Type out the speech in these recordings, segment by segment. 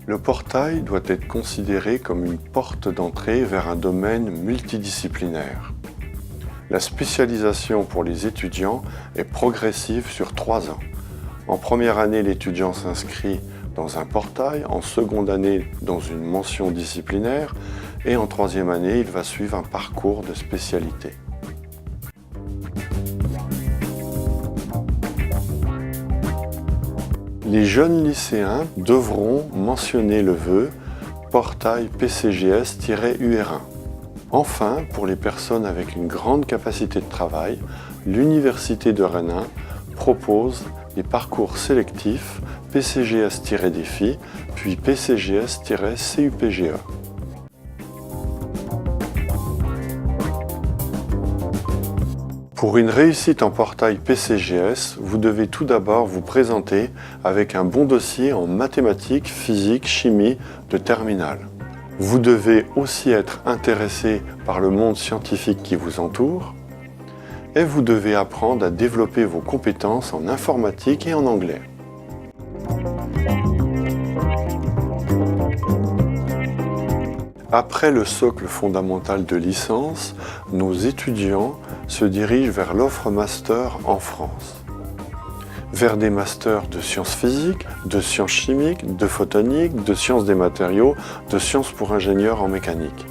Le portail doit être considéré comme une porte d'entrée vers un domaine multidisciplinaire. La spécialisation pour les étudiants est progressive sur 3 ans. En première année, l'étudiant s'inscrit dans un portail, en seconde année dans une mention disciplinaire et en troisième année, il va suivre un parcours de spécialité. Les jeunes lycéens devront mentionner le vœu portail PCGS-UR1. Enfin, pour les personnes avec une grande capacité de travail, l'Université de Rennes 1 propose des parcours sélectifs PCGS-Défi, puis PCGS-CUPGE. Pour une réussite en portail PCGS, vous devez tout d'abord vous présenter avec un bon dossier en mathématiques, physique, chimie de terminale. Vous devez aussi être intéressé par le monde scientifique qui vous entoure et vous devez apprendre à développer vos compétences en informatique et en anglais. Après le socle fondamental de licence, nos étudiants se dirigent vers l'offre master en France. Vers des masters de sciences physiques, de sciences chimiques, de photonique, de sciences des matériaux, de sciences pour ingénieurs en mécanique.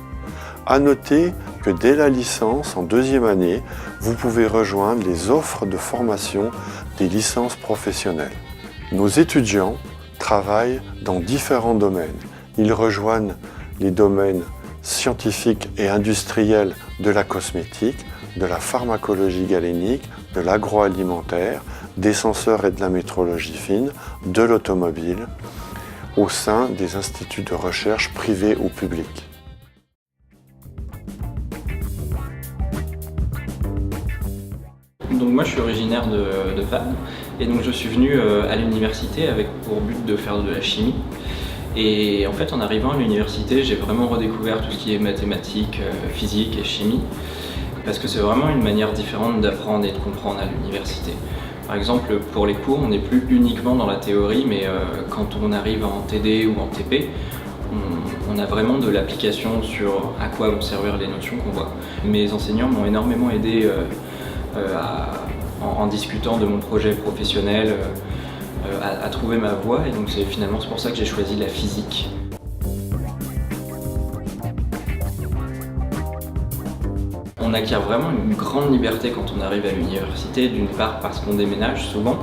À noter que dès la licence, en deuxième année, vous pouvez rejoindre les offres de formation des licences professionnelles. Nos étudiants travaillent dans différents domaines. Ils rejoignent les domaines scientifiques et industriels de la cosmétique, de la pharmacologie galénique, de l'agroalimentaire, des senseurs et de la métrologie fine, de l'automobile, au sein des instituts de recherche privés ou publics. Donc moi je suis originaire de Vannes et donc je suis venu à l'université avec pour but de faire de la chimie. Et en fait en arrivant à l'université j'ai vraiment redécouvert tout ce qui est mathématiques, physique et chimie parce que c'est vraiment une manière différente d'apprendre et de comprendre à l'université. Par exemple pour les cours on n'est plus uniquement dans la théorie mais quand on arrive en TD ou en TP on a vraiment de l'application sur à quoi vont servir les notions qu'on voit. Mes enseignants m'ont énormément aidé en discutant de mon projet professionnel à trouver ma voie et donc c'est pour ça que j'ai choisi la physique. On acquiert vraiment une grande liberté quand on arrive à l'université, d'une part parce qu'on déménage souvent,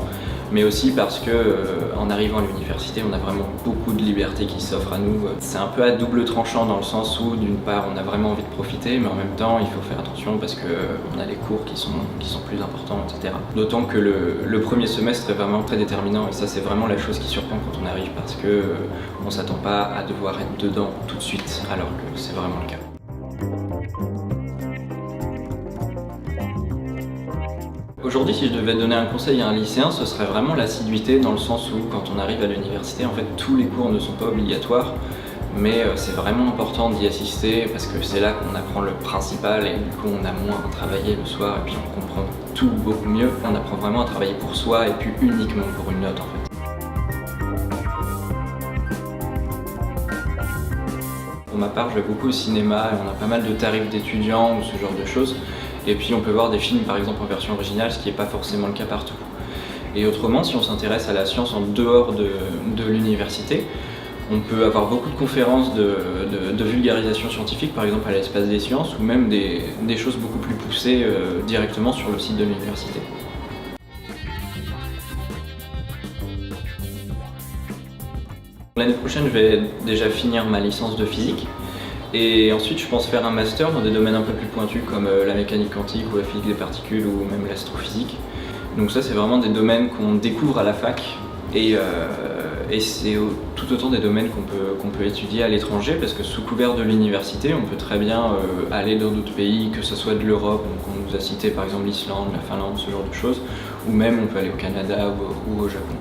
mais aussi parce que en arrivant à l'université, on a vraiment beaucoup de liberté qui s'offre à nous. C'est un peu à double tranchant dans le sens où, d'une part, on a vraiment envie de profiter, mais en même temps, il faut faire attention parce qu'on a les cours qui sont plus importants, etc. D'autant que le premier semestre est vraiment très déterminant et ça, c'est vraiment la chose qui surprend quand on arrive parce qu'on ne s'attend pas à devoir être dedans tout de suite, alors que c'est vraiment le cas. Aujourd'hui, si je devais donner un conseil à un lycéen, ce serait vraiment l'assiduité dans le sens où quand on arrive à l'université, en fait, tous les cours ne sont pas obligatoires, mais c'est vraiment important d'y assister parce que c'est là qu'on apprend le principal et du coup on a moins à travailler le soir et puis on comprend tout beaucoup mieux. On apprend vraiment à travailler pour soi et puis uniquement pour une note en fait. Pour ma part, je vais beaucoup au cinéma et on a pas mal de tarifs d'étudiants ou ce genre de choses. Et puis on peut voir des films par exemple en version originale, ce qui n'est pas forcément le cas partout. Et autrement, si on s'intéresse à la science en dehors de l'université, on peut avoir beaucoup de conférences de vulgarisation scientifique, par exemple à l'Espace des Sciences, ou même des choses beaucoup plus poussées directement sur le site de l'université. L'année prochaine, je vais déjà finir ma licence de physique. Et ensuite, je pense faire un master dans des domaines un peu plus pointus comme la mécanique quantique ou la physique des particules ou même l'astrophysique. Donc ça, c'est vraiment des domaines qu'on découvre à la fac et c'est tout autant des domaines qu'on peut étudier à l'étranger parce que sous couvert de l'université, on peut très bien aller dans d'autres pays, que ce soit de l'Europe, donc on nous a cité par exemple l'Islande, la Finlande, ce genre de choses, ou même on peut aller au Canada ou au Japon.